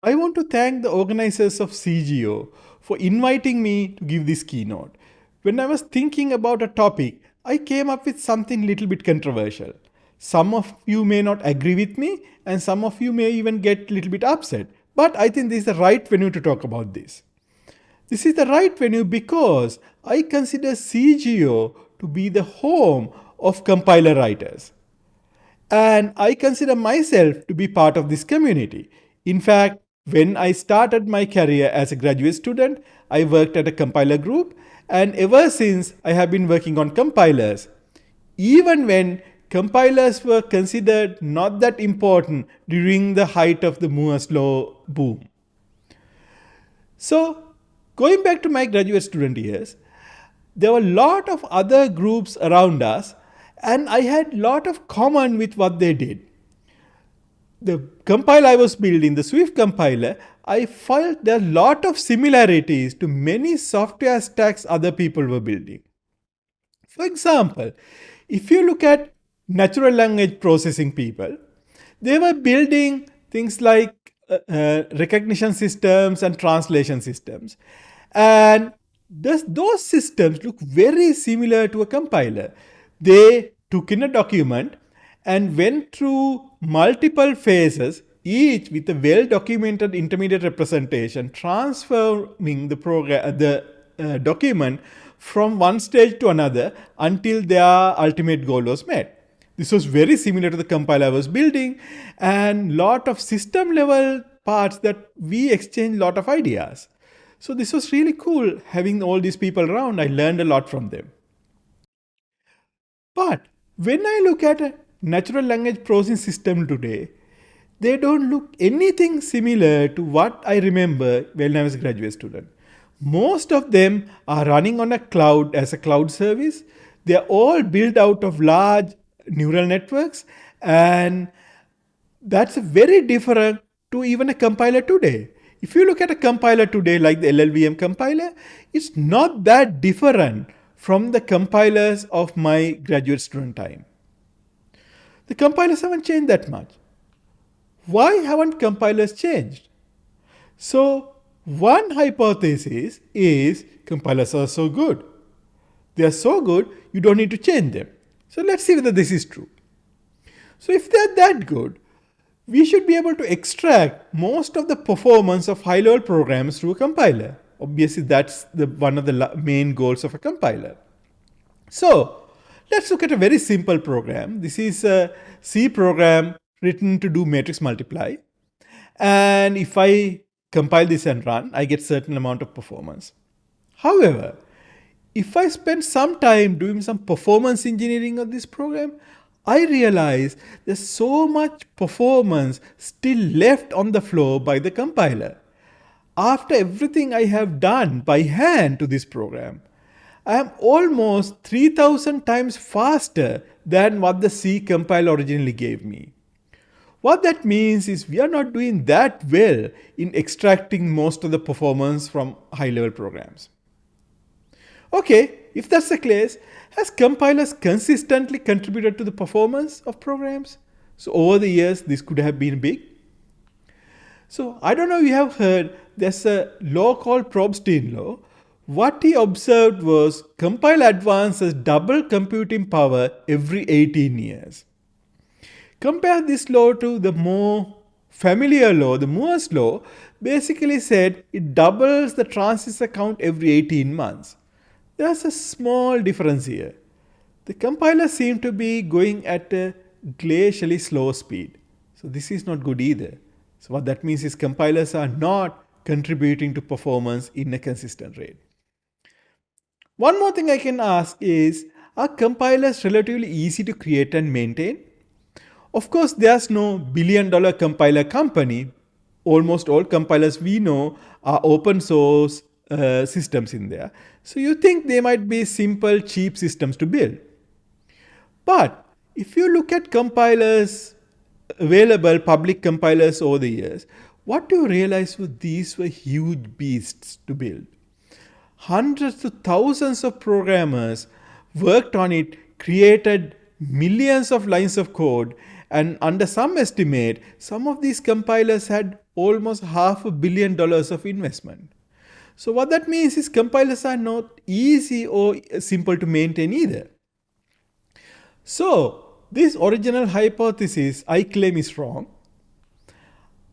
I want to thank the organizers of CGO for inviting me to give this keynote. When I was thinking about a topic, I came up with something little bit controversial. Some of you may not agree with me, and some of you may even get a little bit upset. But I think this is the right venue to talk about this. This is the right venue because I consider CGO to be the home of compiler writers. And I consider myself to be part of this community. In fact, when I started my career as a graduate student, I worked at a compiler group, and ever since I have been working on compilers. Even when compilers were considered not that important during the height of the Moore's Law boom. So, going back to my graduate student years, there were a lot of other groups around us, and I had a lot of common with what they did. The compiler I was building, the Swift compiler, I felt there are a lot of similarities to many software stacks other people were building. For example, if you look at natural language processing people, they were building things like recognition systems and translation systems. And those systems look very similar to a compiler. They took in a document and went through multiple phases, each with a well-documented intermediate representation, transforming the document from one stage to another until their ultimate goal was met. This was very similar to the compiler I was building, and lot of system level parts that we exchanged a lot of ideas. So this was really cool having all these people around. I learned a lot from them. But when I look at a natural language processing system today, they don't look anything similar to what I remember when I was a graduate student. Most of them are running on a cloud as a cloud service. They are all built out of large neural networks, and that's very different to even a compiler today. If you look at a compiler today like the LLVM compiler, it's not that different from the compilers of my graduate student time. The compilers haven't changed that much. Why haven't compilers changed? So one hypothesis is compilers are so good. They are so good, you don't need to change them. So let's see whether this is true. So if they're that good, we should be able to extract most of the performance of high-level programs through a compiler. Obviously, that's one of the main goals of a compiler. So let's look at a very simple program. This is a C program written to do matrix multiply. And if I compile this and run, I get certain amount of performance. However, if I spend some time doing some performance engineering of this program, I realize there's so much performance still left on the floor by the compiler. After everything I have done by hand to this program, I am almost 3,000 times faster than what the C compiler originally gave me. What that means is we are not doing that well in extracting most of the performance from high-level programs. Okay, if that's the case, has compilers consistently contributed to the performance of programs? So over the years, this could have been big. So I don't know if you have heard, there's a law called Probst's law. What he observed was compiler advances double computing power every 18 years. Compare this law to the more familiar law, the Moore's law, basically said it doubles the transistor count every 18 months. There's a small difference here. The compilers seem to be going at a glacially slow speed. So this is not good either. So what that means is compilers are not contributing to performance in a consistent rate. One more thing I can ask is, are compilers relatively easy to create and maintain? Of course, there's no billion-dollar compiler company. Almost all compilers we know are open source systems in there. So you think they might be simple, cheap systems to build. But if you look at compilers, available public compilers over the years, what you realize was these were huge beasts to build. Hundreds to thousands of programmers worked on it, created millions of lines of code, and under some estimate, some of these compilers had almost $500 million of investment. So what that means is compilers are not easy or simple to maintain either. So this original hypothesis I claim is wrong.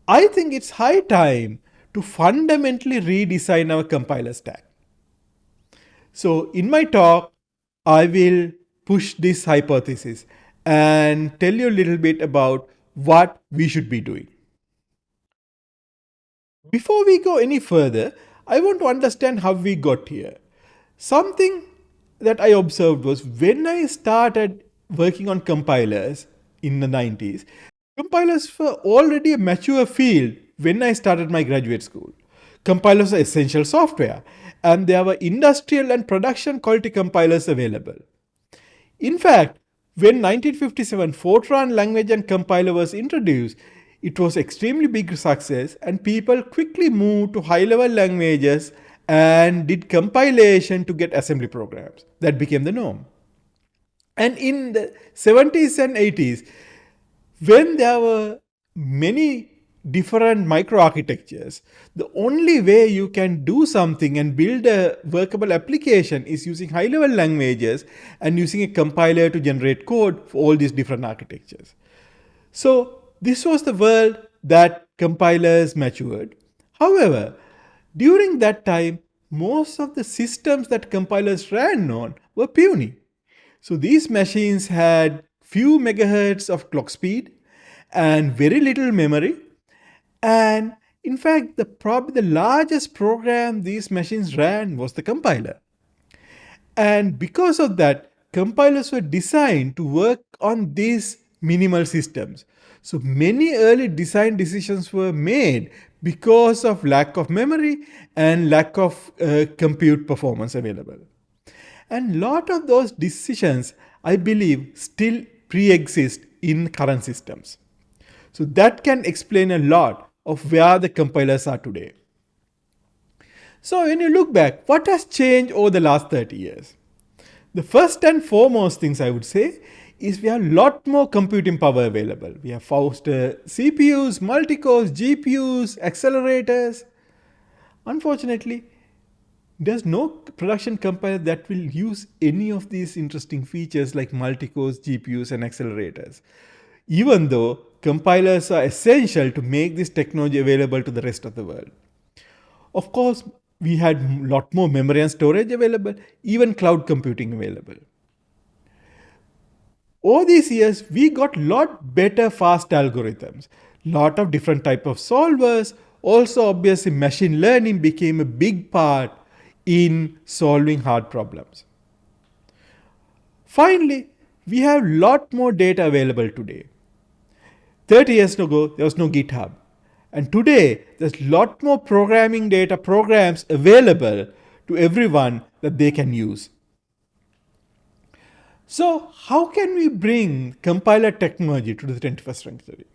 I think it's high time to fundamentally redesign our compiler stack. So in my talk, I will push this hypothesis and tell you a little bit about what we should be doing. Before we go any further, I want to understand how we got here. Something that I observed was when I started working on compilers in the 90s, compilers were already a mature field when I started my graduate school. Compilers are essential software, and there were industrial and production quality compilers available. In fact, when 1957 Fortran language and compiler was introduced, it was extremely big success and people quickly moved to high-level languages and did compilation to get assembly programs. That became the norm. And in the 70s and 80s, when there were many different microarchitectures, the only way you can do something and build a workable application is using high-level languages and using a compiler to generate code for all these different architectures. So this was the world that compilers matured. However, during that time, most of the systems that compilers ran on were puny. So these machines had few megahertz of clock speed and very little memory. And in fact, probably the largest program these machines ran was the compiler. And because of that, compilers were designed to work on these minimal systems. So many early design decisions were made because of lack of memory and lack of compute performance available. And a lot of those decisions, I believe, still pre-exist in current systems. So that can explain a lot of where the compilers are today. So when you look back, what has changed over the last 30 years? The first and foremost things I would say is we have a lot more computing power available. We have faster CPUs, multi-cores, GPUs, accelerators. Unfortunately, there's no production compiler that will use any of these interesting features like multi-cores, GPUs, and accelerators, even though compilers are essential to make this technology available to the rest of the world. Of course, we had a lot more memory and storage available, even cloud computing available. Over these years, we got a lot better fast algorithms, lot of different type of solvers. Also, obviously, machine learning became a big part in solving hard problems. Finally, we have a lot more data available today. 30 years ago, there was no GitHub. And today, there's a lot more programming data programs available to everyone that they can use. So how can we bring compiler technology to the 21st century?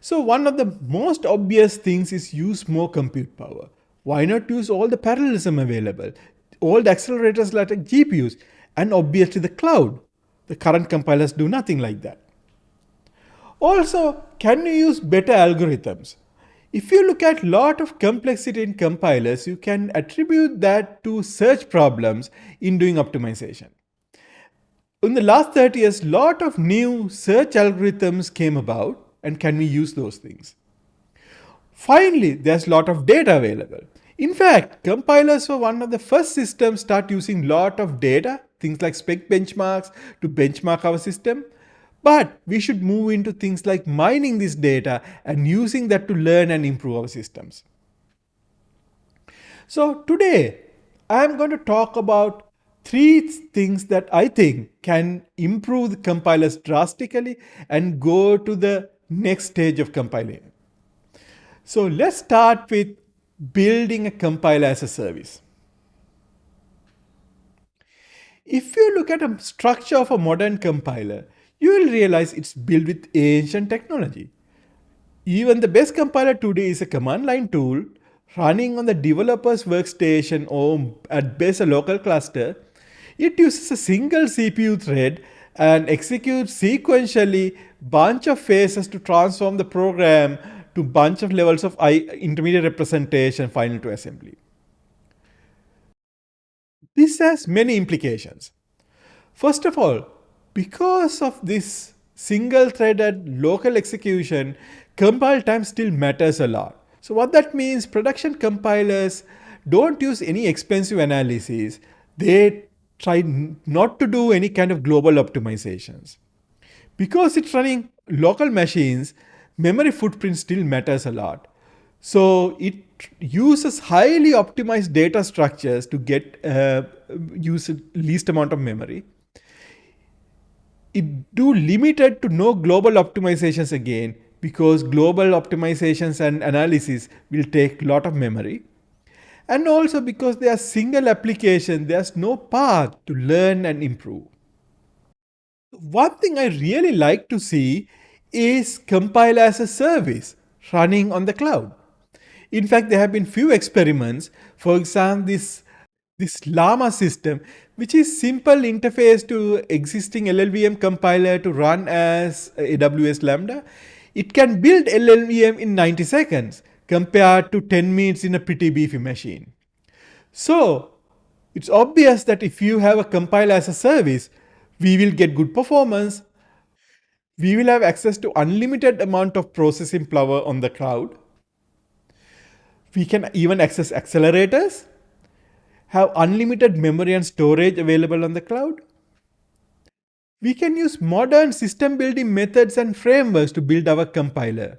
So one of the most obvious things is use more compute power. Why not use all the parallelism available, all the accelerators like GPUs, and obviously the cloud? The current compilers do nothing like that. Also, can you use better algorithms? If you look at a lot of complexity in compilers, you can attribute that to search problems in doing optimization. In the last 30 years, a lot of new search algorithms came about, and can we use those things? Finally, there's a lot of data available. In fact, compilers were one of the first systems start using a lot of data, things like spec benchmarks to benchmark our system. But we should move into things like mining this data and using that to learn and improve our systems. So today, I'm going to talk about 3 things that I think can improve the compilers drastically and go to the next stage of compiling. So let's start with building a compiler as a service. If you look at a structure of a modern compiler, you will realize it's built with ancient technology. Even the best compiler today is a command line tool running on the developer's workstation or at best a local cluster. It uses a single CPU thread and executes sequentially bunch of phases to transform the program to bunch of levels of intermediate representation final to assembly. This has many implications. First of all, because of this single threaded local execution, compile time still matters a lot. So what that means, production compilers don't use any expensive analysis. They try not to do any kind of global optimizations. Because it's running local machines, memory footprint still matters a lot. So it uses highly optimized data structures to get use least amount of memory. It do limited to no global optimizations again, because global optimizations and analysis will take a lot of memory. And also because they are single application, there's no path to learn and improve. One thing I really like to see is compile as a service running on the cloud. In fact, there have been few experiments. For example, this Llama system, which is simple interface to existing LLVM compiler to run as AWS Lambda, it can build LLVM in 90 seconds compared to 10 minutes in a pretty beefy machine. So it's obvious that if you have a compile as a service, we will get good performance. We will have access to unlimited amount of processing power on the cloud. We can even access accelerators, have unlimited memory and storage available on the cloud. We can use modern system building methods and frameworks to build our compiler.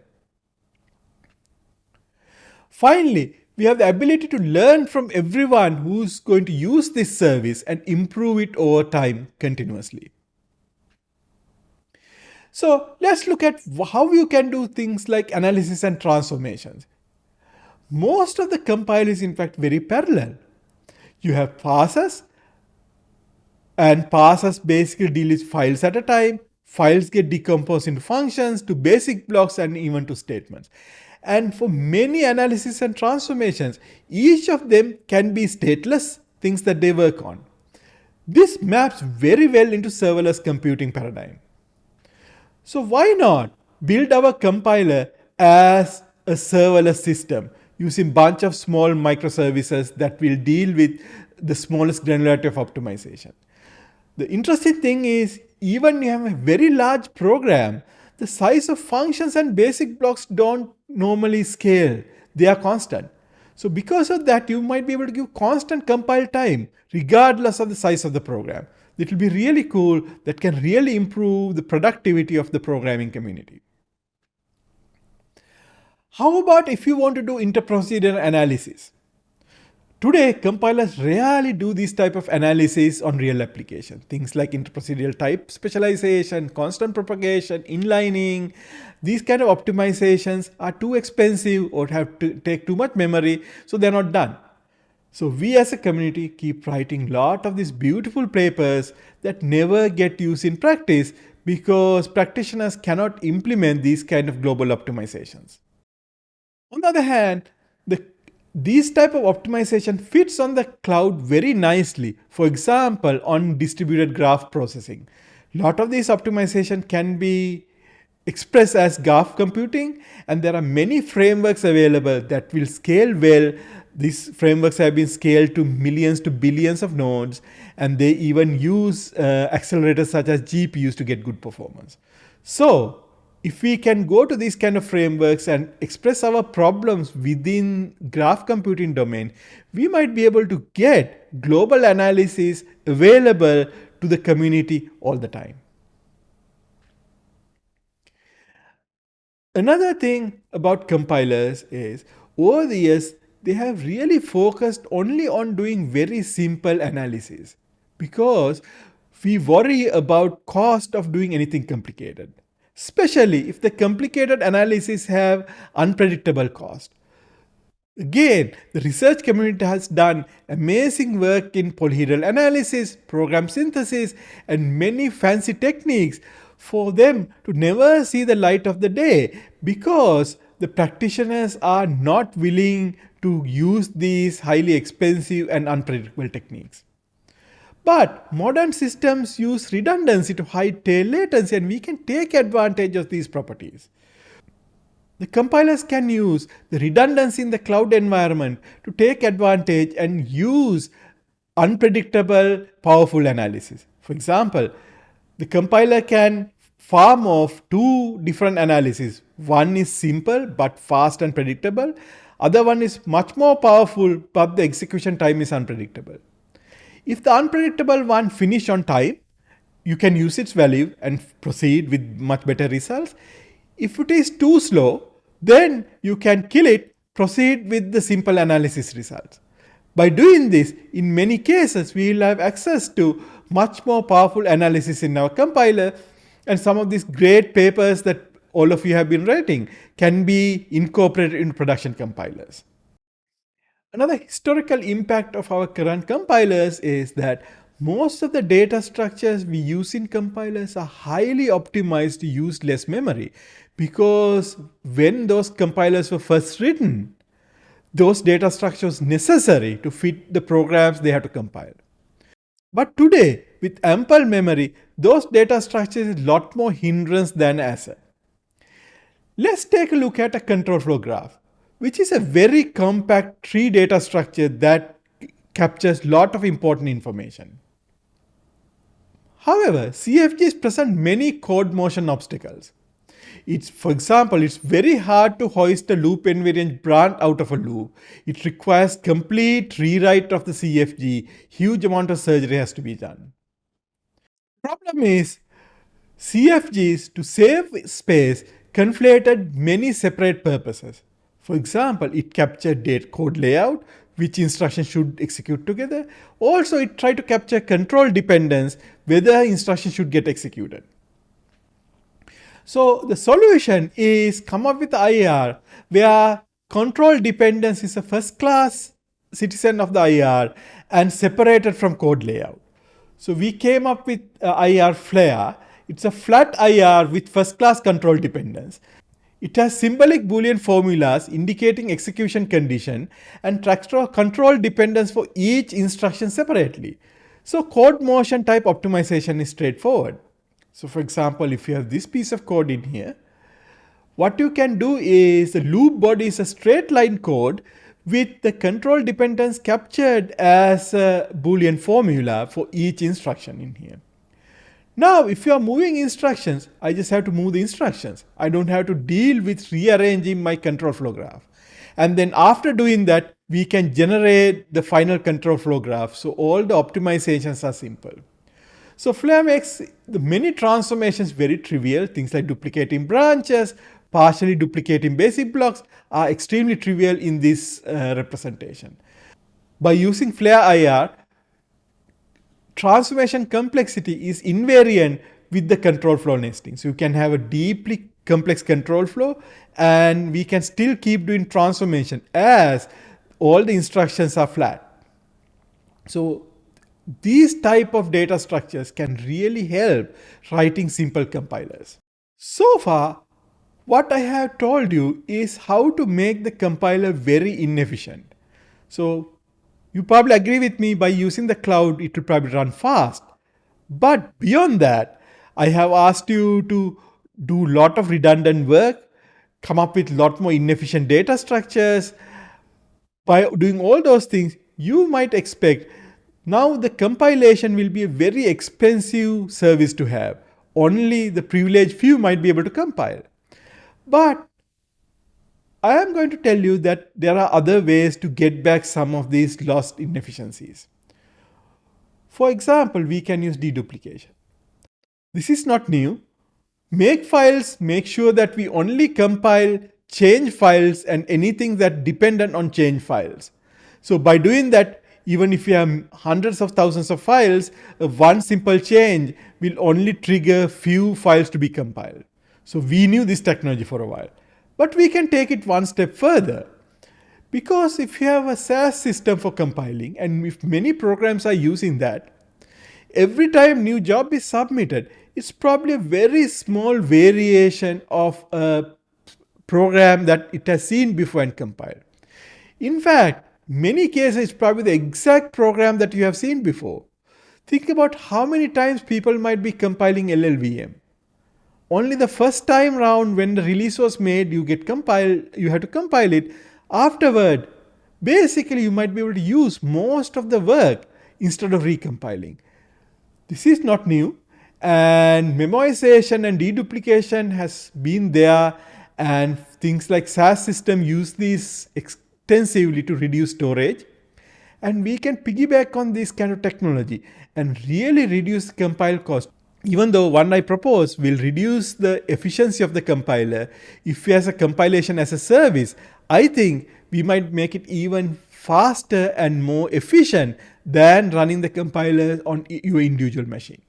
Finally, we have the ability to learn from everyone who's going to use this service and improve it over time continuously. So let's look at how you can do things like analysis and transformations. Most of the compile is in fact very parallel. You have parsers, and parsers basically deal with files at a time. Files get decomposed into functions, to basic blocks, and even to statements. And for many analysis and transformations, each of them can be stateless things that they work on. This maps very well into serverless computing paradigm. So why not build our compiler as a serverless system using bunch of small microservices that will deal with the smallest granularity of optimization? The interesting thing is, even you have a very large program, the size of functions and basic blocks don't normally scale. They are constant. So because of that, you might be able to give constant compile time regardless of the size of the program. It will be really cool. That can really improve the productivity of the programming community. How about if you want to do interprocedural analysis? Today, compilers rarely do this type of analysis on real application. Things like interprocedural type specialization, constant propagation, inlining, these kind of optimizations are too expensive or have to take too much memory, so they're not done. So we as a community keep writing a lot of these beautiful papers that never get used in practice because practitioners cannot implement these kind of global optimizations. On the other hand, these type of optimization fits on the cloud very nicely. For example, on distributed graph processing. A lot of these optimization can be expressed as graph computing, and there are many frameworks available that will scale well. These frameworks have been scaled to millions to billions of nodes, and they even use accelerators such as GPUs to get good performance. So if we can go to these kind of frameworks and express our problems within graph computing domain, we might be able to get global analysis available to the community all the time. Another thing about compilers is, over the years, they have really focused only on doing very simple analysis because we worry about cost of doing anything complicated, especially if the complicated analysis have unpredictable cost. Again, the research community has done amazing work in polyhedral analysis, program synthesis, and many fancy techniques for them to never see the light of the day because the practitioners are not willing to use these highly expensive and unpredictable techniques. But modern systems use redundancy to hide tail latency, and we can take advantage of these properties. The compilers can use the redundancy in the cloud environment to take advantage and use unpredictable, powerful analysis. For example, the compiler can farm off two different analyses. One is simple but fast and predictable. Other one is much more powerful, but the execution time is unpredictable. If the unpredictable one finish on time, you can use its value and proceed with much better results. If it is too slow, then you can kill it, proceed with the simple analysis results. By doing this, in many cases, we will have access to much more powerful analysis in our compiler, and some of these great papers that all of you have been writing can be incorporated in production compilers. Another historical impact of our current compilers is that most of the data structures we use in compilers are highly optimized to use less memory, because when those compilers were first written, those data structures necessary to fit the programs they have to compile. But today, with ample memory, those data structures is a lot more hindrance than asset. Let's take a look at a control flow graph, which is a very compact tree data structure that captures a lot of important information. However, CFGs present many code motion obstacles. For example, it's very hard to hoist a loop invariant branch out of a loop. It requires complete rewrite of the CFG. Huge amount of surgery has to be done. Problem is, CFGs, to save space, conflated many separate purposes. For example, it captured date code layout, which instructions should execute together. Also, it tried to capture control dependence, whether instructions should get executed. So the solution is come up with IAR where control dependence is a first class citizen of the IAR and separated from code layout. So we came up with IAR Flair. It's a flat IAR with first class control dependence. It has symbolic Boolean formulas indicating execution condition and tracks control dependence for each instruction separately. So code motion type optimization is straightforward. So for example, if you have this piece of code in here, what you can do is the loop body is a straight line code with the control dependence captured as a Boolean formula for each instruction in here. Now, if you are moving instructions, I just have to move the instructions. I don't have to deal with rearranging my control flow graph. And then after doing that, we can generate the final control flow graph. So all the optimizations are simple. So Flair makes the many transformations very trivial. Things like duplicating branches, partially duplicating basic blocks are extremely trivial in this representation. By using Flair IR, transformation complexity is invariant with the control flow nesting. So you can have a deeply complex control flow and we can still keep doing transformation as all the instructions are flat. So these type of data structures can really help writing simple compilers. So far, what I have told you is how to make the compiler very inefficient. So you probably agree with me, by using the cloud, it will probably run fast. But beyond that, I have asked you to do a lot of redundant work, come up with a lot more inefficient data structures. By doing all those things, you might expect now the compilation will be a very expensive service to have. Only the privileged few might be able to compile. But I am going to tell you that there are other ways to get back some of these lost inefficiencies. For example, we can use deduplication. This is not new. Makefiles make sure that we only compile change files and anything that dependent on change files. So by doing that, even if you have hundreds of thousands of files, one simple change will only trigger few files to be compiled. So we knew this technology for a while. But we can take it one step further. Because if you have a SaaS system for compiling, and if many programs are using that, every time new job is submitted, it's probably a very small variation of a program that it has seen before and compiled. In fact, many cases it's probably the exact program that you have seen before. Think about how many times people might be compiling LLVM. only the first time round when the release was made, you have to compile it. Afterward, basically you might be able to use most of the work instead of recompiling. This is not new, and memoization and deduplication has been there, and things like SaaS system use these extensively to reduce storage. And we can piggyback on this kind of technology and really reduce compile cost. Even though one I propose will reduce the efficiency of the compiler, if we have a compilation as a service, I think we might make it even faster and more efficient than running the compiler on your individual machine.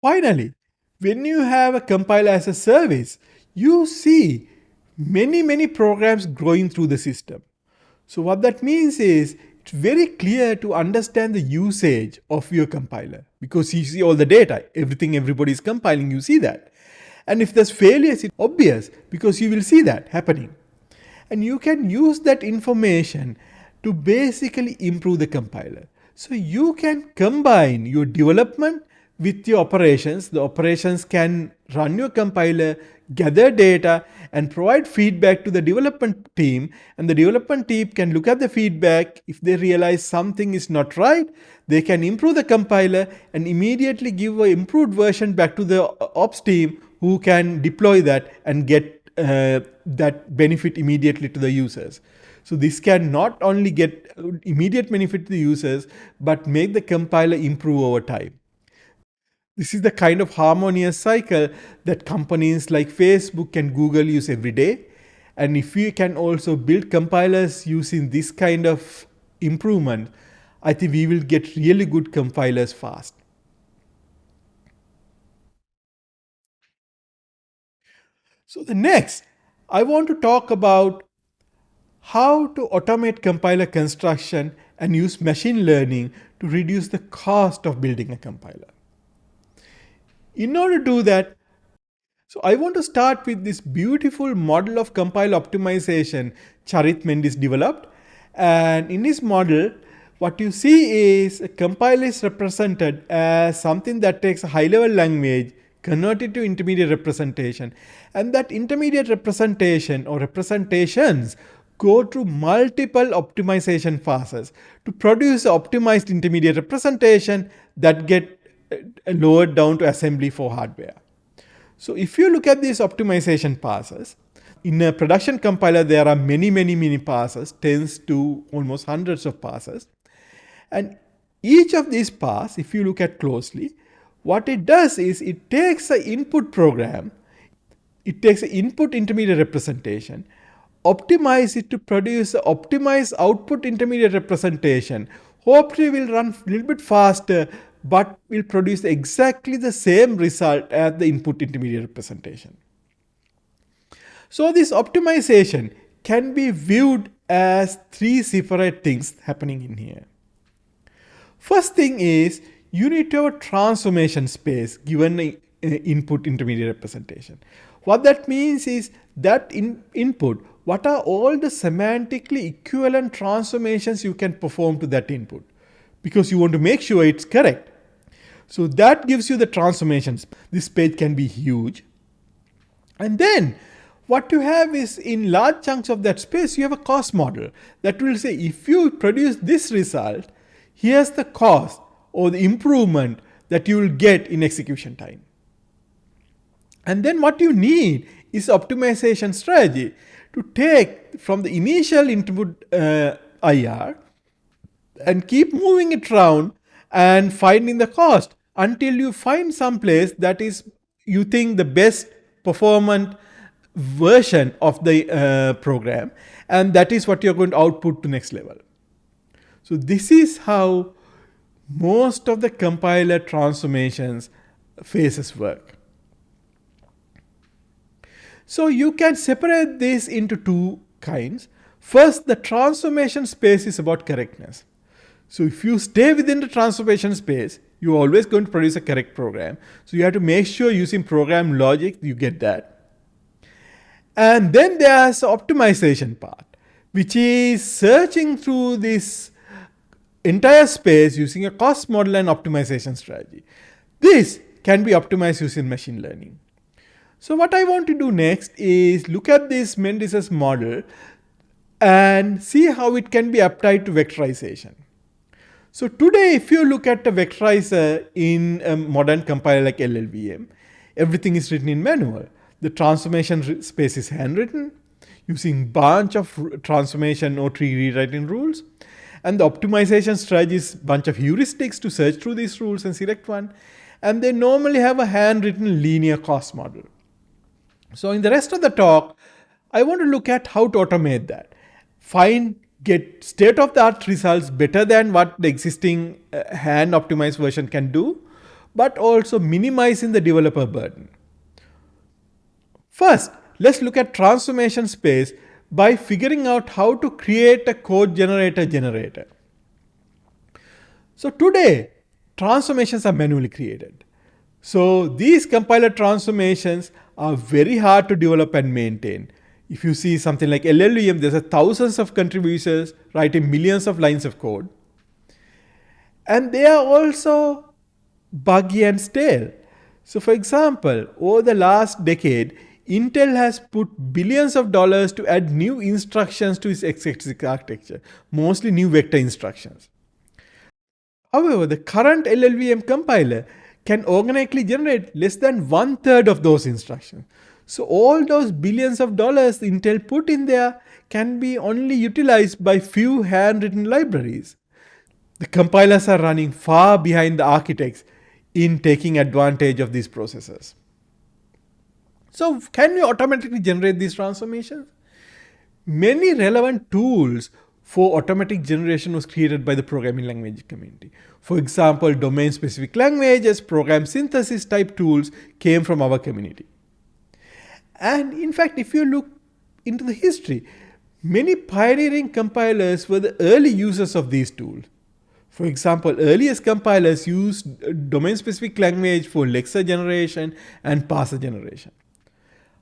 Finally, when you have a compiler as a service, you see many programs growing through the system. So what that means is it's very clear to understand the usage of your compiler, because you see all the data, everything everybody is compiling, you see that. And if there's failures, it's obvious because you will see that happening. And you can use that information to basically improve the compiler. So you can combine your development with your operations. The operations can run your compiler, gather data, and provide feedback to the development team. And the development team can look at the feedback. If they realize something is not right, they can improve the compiler and immediately give an improved version back to the ops team, who can deploy that and get that benefit immediately to the users. So this can not only get immediate benefit to the users, but make the compiler improve over time. This is the kind of harmonious cycle that companies like Facebook and Google use every day. And if we can also build compilers using this kind of improvement, I think we will get really good compilers fast. So the next, I want to talk about how to automate compiler construction and use machine learning to reduce the cost of building a compiler. In order to do that, so I want to start with this beautiful model of compile optimization Charit Mendis developed. And in this model, what you see is a compile is represented as something that takes a high-level language, converted to intermediate representation. And that intermediate representation or representations go through multiple optimization phases to produce an optimized intermediate representation that get lowered down to assembly for hardware. So if you look at these optimization passes, in a production compiler, there are many passes, tens to almost hundreds of passes. And each of these passes, if you look at closely, what it does is it takes an input program, it takes an input intermediate representation, optimize it to produce an optimized output intermediate representation. Hopefully will run a little bit faster, but will produce exactly the same result as the input intermediate representation. So this optimization can be viewed as three separate things happening in here. First thing is you need to have a transformation space given the input intermediate representation. What that means is that input, what are all the semantically equivalent transformations you can perform to that input, because you want to make sure it's correct. So that gives you the transformations. This page can be huge. And then what you have is, in large chunks of that space, you have a cost model that will say, if you produce this result, here's the cost or the improvement that you will get in execution time. And then what you need is optimization strategy to take from the initial input IR and keep moving it around and finding the cost until you find some place that is, you think, the best performant version of the program, and that is what you're going to output to next level. So this is how most of the compiler transformations phases work. So you can separate this into two kinds. First, the transformation space is about correctness. So if you stay within the transformation space, you're always going to produce a correct program. So you have to make sure using program logic, you get that. And then there's the optimization part, which is searching through this entire space using a cost model and optimization strategy. This can be optimized using machine learning. So what I want to do next is look at this Mendis' model and see how it can be applied to vectorization. So today, if you look at a vectorizer in a modern compiler like LLVM, everything is written in manual. The transformation space is handwritten using bunch of transformation or tree rewriting rules. And the optimization strategy is bunch of heuristics to search through these rules and select one. And they normally have a handwritten linear cost model. So in the rest of the talk, I want to look at how to automate that. Get state-of-the-art results better than what the existing hand-optimized version can do, but also minimizing the developer burden. First, let's look at transformation space by figuring out how to create a code generator. So today, transformations are manually created. So these compiler transformations are very hard to develop and maintain. If you see something like LLVM, there's thousands of contributors writing millions of lines of code. And they are also buggy and stale. So for example, over the last decade, Intel has put billions of dollars to add new instructions to its x86 architecture, mostly new vector instructions. However, the current LLVM compiler can organically generate less than 1/3 of those instructions. So all those billions of dollars Intel put in there can be only utilized by few handwritten libraries. The compilers are running far behind the architects in taking advantage of these processes. So can we automatically generate these transformations? Many relevant tools for automatic generation was created by the programming language community. For example, domain-specific languages, program synthesis type tools came from our community. And in fact, if you look into the history, many pioneering compilers were the early users of these tools. For example, earliest compilers used domain-specific language for lexer generation and parser generation.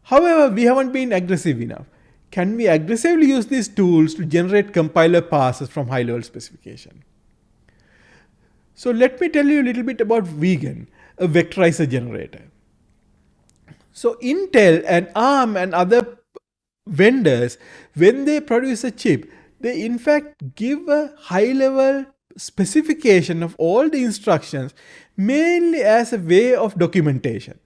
However, we haven't been aggressive enough. Can we aggressively use these tools to generate compiler parsers from high-level specification? So let me tell you a little bit about VeGen, a vectorizer generator. So Intel and ARM and other vendors, when they produce a chip, they in fact give a high-level specification of all the instructions, mainly as a way of documentation.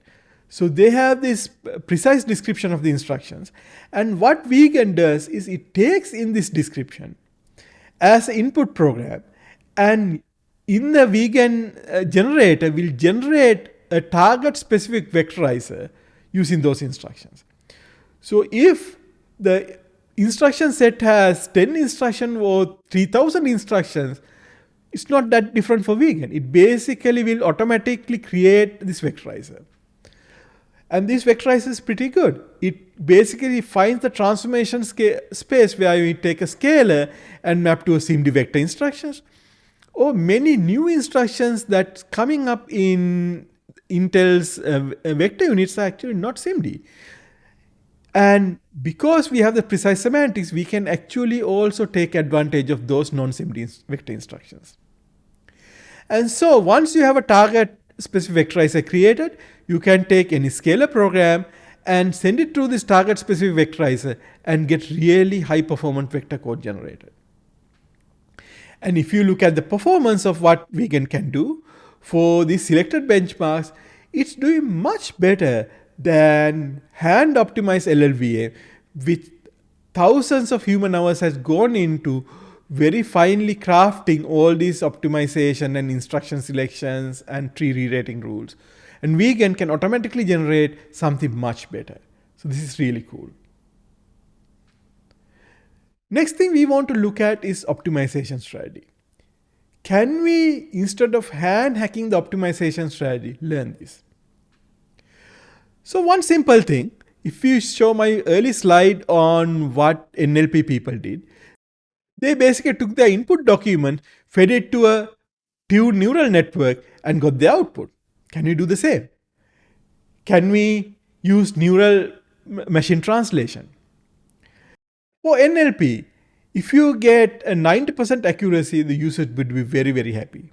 So they have this precise description of the instructions. And what VeGen does is it takes in this description as an input program, and in the VeGen generator will generate a target specific vectorizer using those instructions. So if the instruction set has 10 instructions or 3000 instructions, it's not that different for VeGen. It basically will automatically create this vectorizer. And this vectorizer is pretty good. It basically finds the transformation space where you take a scalar and map to a SIMD vector instructions, or many new instructions that's coming up in Intel's vector units are actually not SIMD. And because we have the precise semantics, we can actually also take advantage of those non-SIMD vector instructions. And so once you have a target specific vectorizer created, you can take any scalar program and send it through this target specific vectorizer and get really high performance vector code generated. And if you look at the performance of what VeGen can do for these selected benchmarks, it's doing much better than hand optimized LLVM, which thousands of human hours has gone into very finely crafting all these optimization and instruction selections and tree rewriting rules. And VeGen can automatically generate something much better. So this is really cool. Next thing we want to look at is optimization strategy. Can we, instead of hand hacking the optimization strategy, learn this? So one simple thing, if you show my early slide on what NLP people did, they basically took the input document, fed it to a tuned neural network and got the output. Can we do the same? Can we use neural machine translation? For NLP, if you get a 90% accuracy, the user would be very, very happy.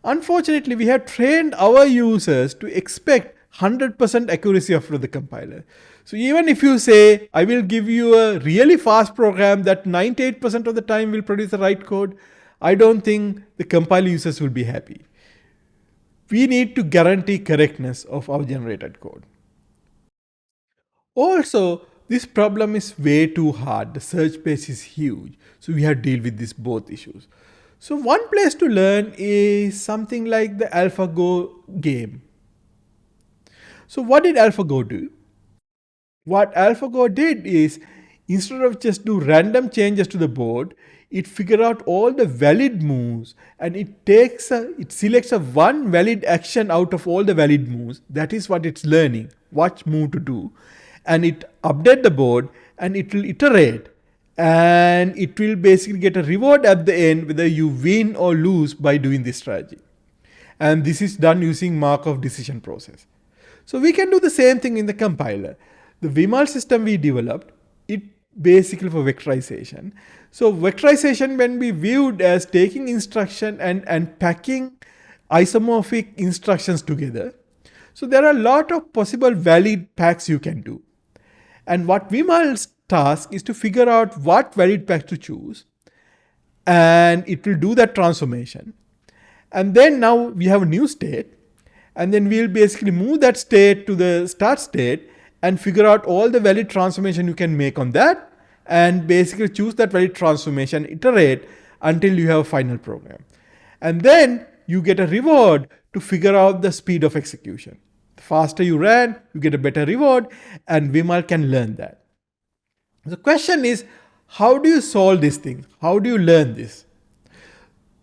Unfortunately, we have trained our users to expect 100% accuracy of the compiler. So even if you say, I will give you a really fast program that 98% of the time will produce the right code, I don't think the compiler users will be happy. We need to guarantee correctness of our generated code. Also, this problem is way too hard. The search space is huge. So we have to deal with these both issues. So one place to learn is something like the AlphaGo game. So what did AlphaGo do? What AlphaGo did is, instead of just do random changes to the board, it figure out all the valid moves and it selects a one valid action out of all the valid moves. That is what it's learning, what move to do. And it update the board and it will iterate, and it will basically get a reward at the end whether you win or lose by doing this strategy. And this is done using Markov decision process. So we can do the same thing in the compiler. The Vemal system we developed, it basically for vectorization. So vectorization can be viewed as taking instruction and packing isomorphic instructions together. So there are a lot of possible valid packs you can do. And what Vemal's task is to figure out what valid pack to choose, and it will do that transformation. And then now we have a new state, and then we'll basically move that state to the start state and figure out all the valid transformation you can make on that, and basically choose that valid transformation, iterate until you have a final program. And then you get a reward to figure out the speed of execution. The faster you ran, you get a better reward, and Vemal can learn that. The question is, how do you solve this thing? How do you learn this?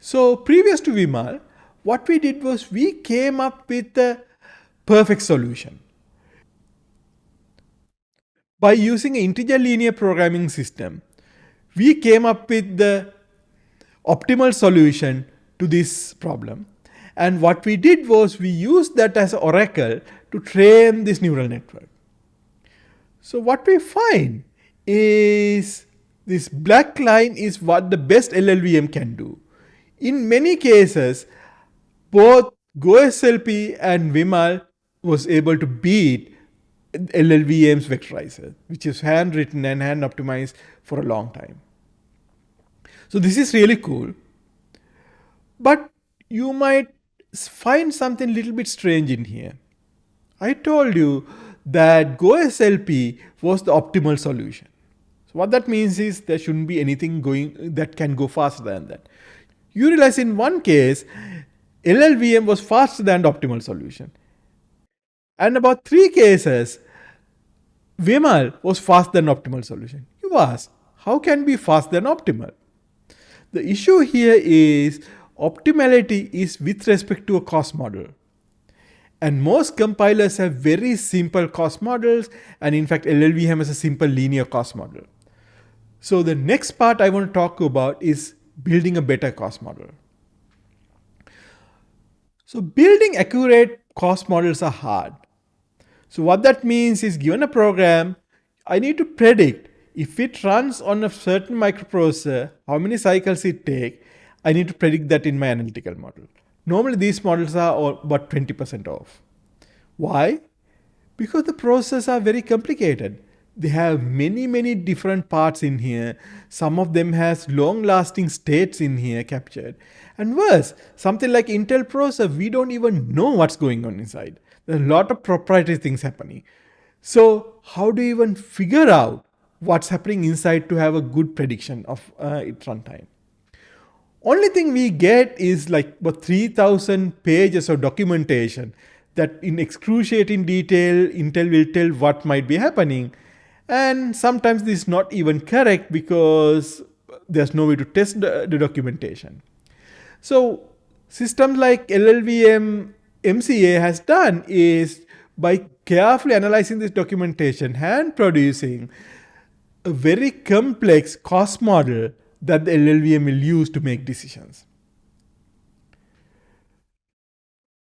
So previous to Vemal, what we did was we came up with a perfect solution. By using an integer linear programming system, we came up with the optimal solution to this problem. And what we did was we used that as an oracle to train this neural network. So what we find is this black line is what the best LLVM can do. In many cases, both GoSLP and Vemal was able to beat LLVM's Vectorizer, which is handwritten and hand optimized for a long time. So this is really cool. But you might find something a little bit strange in here. I told you that GoSLP was the optimal solution. So what that means is there shouldn't be anything going that can go faster than that. You realize in one case, LLVM was faster than the optimal solution. And about 3 cases, Vemal was faster than optimal solution. You ask, how can be faster than optimal? The issue here is optimality is with respect to a cost model. And most compilers have very simple cost models, and in fact LLVM has a simple linear cost model. So the next part I want to talk about is building a better cost model. So building accurate cost models are hard. So what that means is, given a program, I need to predict if it runs on a certain microprocessor, how many cycles it takes. I need to predict that in my analytical model. Normally these models are about 20% off. Why? Because the processes are very complicated. They have many different parts in here. Some of them has long-lasting states in here captured. And worse, something like Intel processor, we don't even know what's going on inside. There's a lot of proprietary things happening. So how do you even figure out what's happening inside to have a good prediction of its runtime? Only thing we get is like about 3,000 pages of documentation that in excruciating detail, Intel will tell what might be happening. And sometimes this is not even correct because there's no way to test the documentation. So systems like LLVM MCA has done is, by carefully analyzing this documentation and producing a very complex cost model that the LLVM will use to make decisions.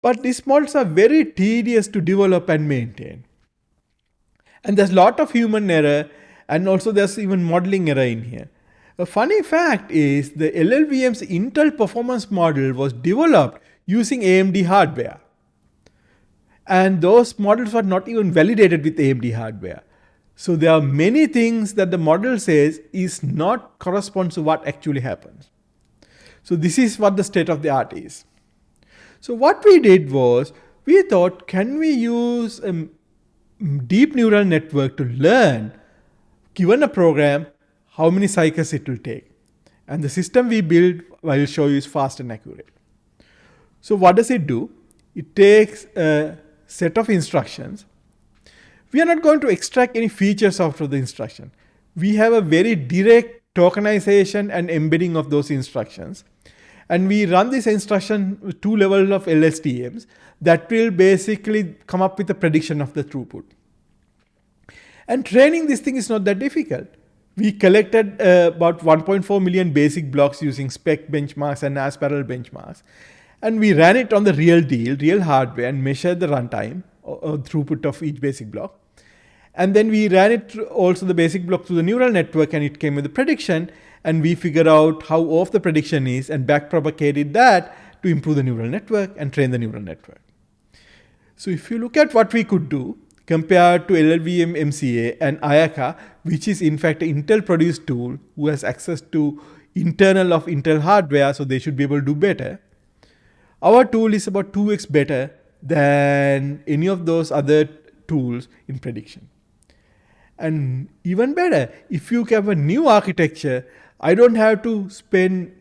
But these models are very tedious to develop and maintain. And there's a lot of human error, and also there's even modeling error in here. A funny fact is the LLVM's Intel performance model was developed using AMD hardware. And those models were not even validated with AMD hardware. So there are many things that the model says is not corresponds to what actually happens. So this is what the state of the art is. So what we did was, we thought, can we use a deep neural network to learn, given a program, how many cycles it will take. And the system we built, I will show you, is fast and accurate. So what does it do? It takes a set of instructions. We are not going to extract any features out of the instruction. We have a very direct tokenization and embedding of those instructions. And we run this instruction with 2 levels of LSTMs that will basically come up with a prediction of the throughput. And training this thing is not that difficult. We collected about 1.4 million basic blocks using spec benchmarks and as parallel benchmarks. And we ran it on the real deal, real hardware, and measured the runtime or throughput of each basic block. And then we ran it also the basic block through the neural network, and it came with a prediction. And we figured out how off the prediction is and backpropagated that to improve the neural network and train the neural network. So if you look at what we could do compared to LLVM MCA and Ayaka, which is in fact an Intel produced tool who has access to internal of Intel hardware, so they should be able to do better. Our tool is about 2x better than any of those other tools in prediction. And even better, if you have a new architecture, I don't have to spend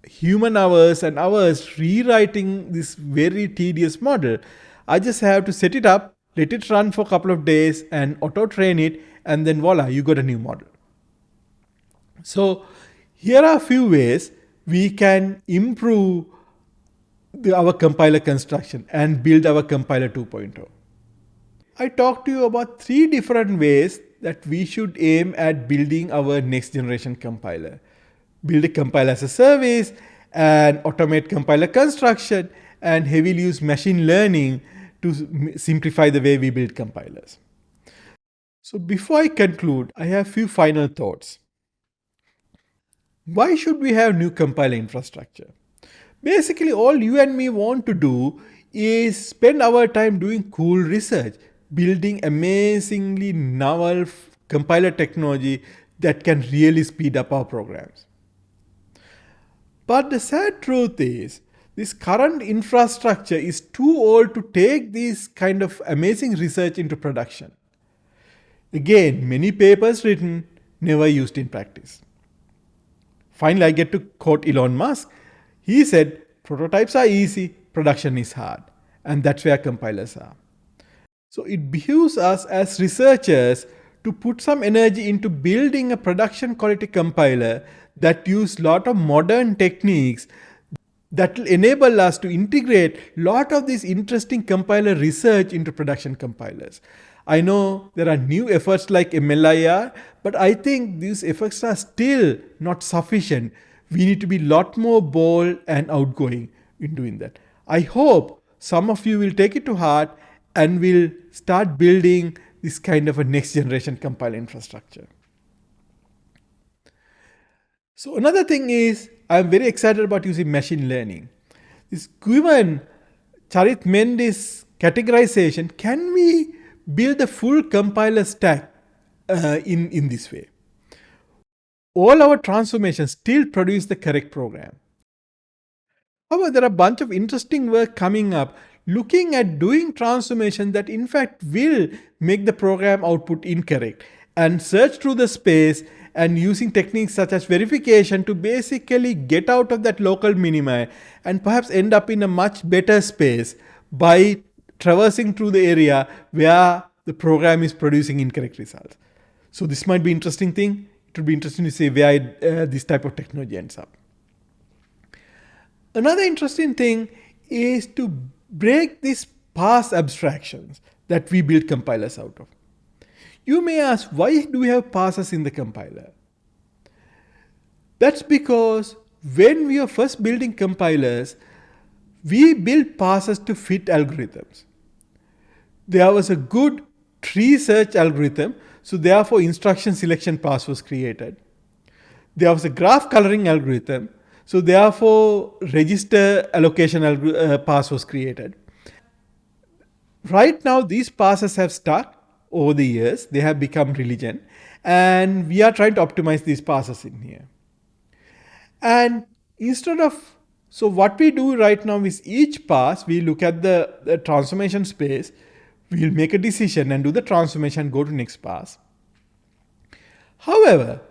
human hours and hours rewriting this very tedious model. I just have to set it up, let it run for a couple of days and auto-train it, and then voila, you got a new model. So here are a few ways we can improve our compiler construction and build our compiler 2.0. I talked to you about 3 different ways that we should aim at building our next generation compiler. Build a compiler as a service, and automate compiler construction, and heavily use machine learning to simplify the way we build compilers. So before I conclude, I have a few final thoughts. Why should we have new compiler infrastructure? Basically, all you and me want to do is spend our time doing cool research, building amazingly novel compiler technology that can really speed up our programs. But the sad truth is, this current infrastructure is too old to take this kind of amazing research into production. Again, many papers written, never used in practice. Finally, I get to quote Elon Musk. He said, prototypes are easy, production is hard. And that's where compilers are. So it behooves us as researchers to put some energy into building a production quality compiler that use a lot of modern techniques that will enable us to integrate a lot of this interesting compiler research into production compilers. I know there are new efforts like MLIR, but I think these efforts are still not sufficient. We need to be a lot more bold and outgoing in doing that. I hope some of you will take it to heart and will start building this kind of a next generation compiler infrastructure. So another thing is, I'm very excited about using machine learning. Given Charit Mendis categorization, can we build a full compiler stack in this way? All our transformations still produce the correct program. However, there are a bunch of interesting work coming up looking at doing transformation that in fact will make the program output incorrect, and search through the space and using techniques such as verification to basically get out of that local minima and perhaps end up in a much better space by traversing through the area where the program is producing incorrect results. So this might be an interesting thing. It would be interesting to see where this type of technology ends up. Another interesting thing is to break these parse abstractions that we build compilers out of. You may ask, why do we have parsers in the compiler? That's because when we were first building compilers, we built parsers to fit algorithms. There was a good tree search algorithm, so therefore instruction selection parse was created. There was a graph coloring algorithm, So therefore, register allocation pass was created. Right now, these passes have stuck over the years. They have become religion. And we are trying to optimize these passes in here. And instead of, so what we do right now is each pass, we look at the transformation space, we'll make a decision and do the transformation, go to next pass. However,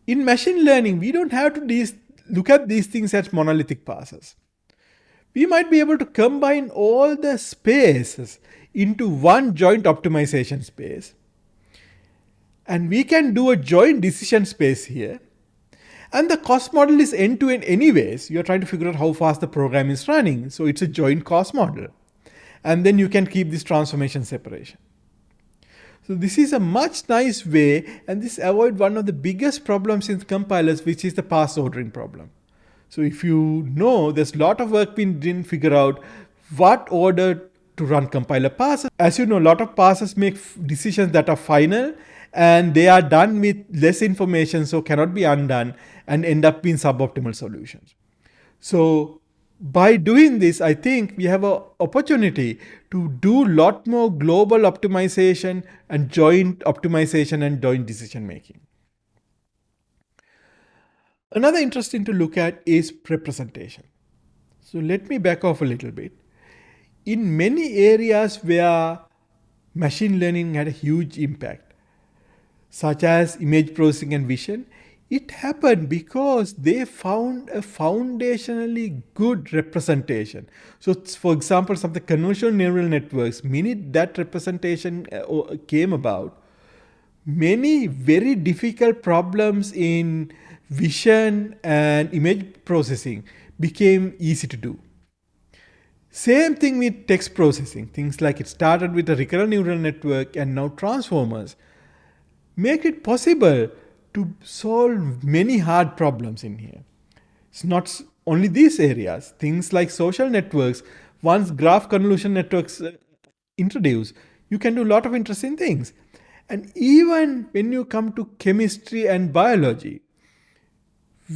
in machine learning, we don't have to look at these things as monolithic passes. We might be able to combine all the spaces into one joint optimization space. And we can do a joint decision space here. And the cost model is end-to-end anyways. You're trying to figure out how fast the program is running. So it's a joint cost model. And then you can keep this transformation separation. So this is a much nice way, and this avoids one of the biggest problems in compilers, which is the pass ordering problem. So if you know, there's a lot of work being done to figure out what order to run compiler passes. As you know, a lot of passes make decisions that are final, and they are done with less information, so cannot be undone, and end up being suboptimal solutions. So by doing this, I think we have an opportunity to do a lot more global optimization and joint optimization and joint decision making. Another interesting to look at is representation. So let me back off a little bit. In many areas where machine learning had a huge impact, such as image processing and vision, it happened because they found a foundationally good representation. So for example, some of the convolutional neural networks, minute that representation came about, many very difficult problems in vision and image processing became easy to do. Same thing with text processing. Things like it started with a recurrent neural network and now transformers make it possible to solve many hard problems in here. It's not only these areas. Things like social networks, once graph convolution networks introduced, you can do a lot of interesting things. And even when you come to chemistry and biology,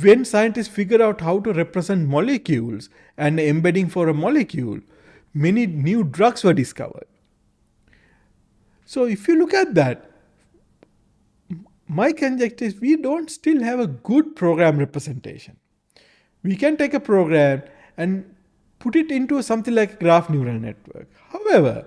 when scientists figure out how to represent molecules and embedding for a molecule, many new drugs were discovered. So if you look at that, my conjecture is we don't still have a good program representation. We can take a program and put it into something like a graph neural network. However,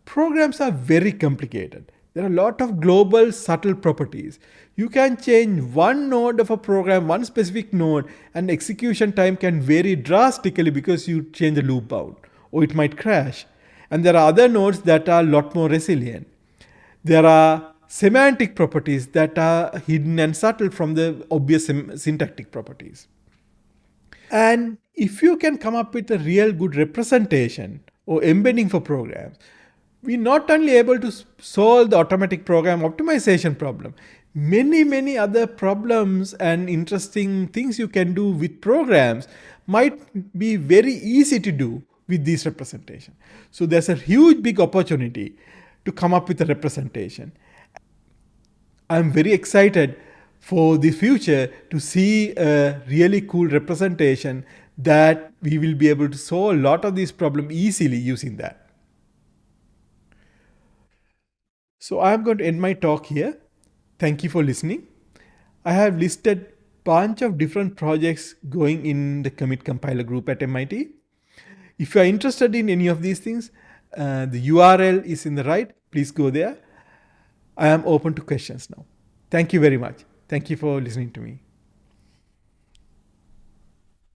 programs are very complicated. There are a lot of global subtle properties. You can change one node of a program, one specific node, and execution time can vary drastically because you change the loop bound, or it might crash. And there are other nodes that are a lot more resilient. There are semantic properties that are hidden and subtle from the obvious syntactic properties. And if you can come up with a real good representation or embedding for programs, we're not only able to solve the automatic program optimization problem, many other problems and interesting things you can do with programs might be very easy to do with this representation. So there's a huge big opportunity to come up with a representation. I'm very excited for the future to see a really cool representation that we will be able to solve a lot of these problems easily using that. So I'm going to end my talk here. Thank you for listening. I have listed a bunch of different projects going in the commit compiler group at MIT. If you are interested in any of these things, the URL is in the right. Please go there. I am open to questions now. Thank you very much. Thank you for listening to me.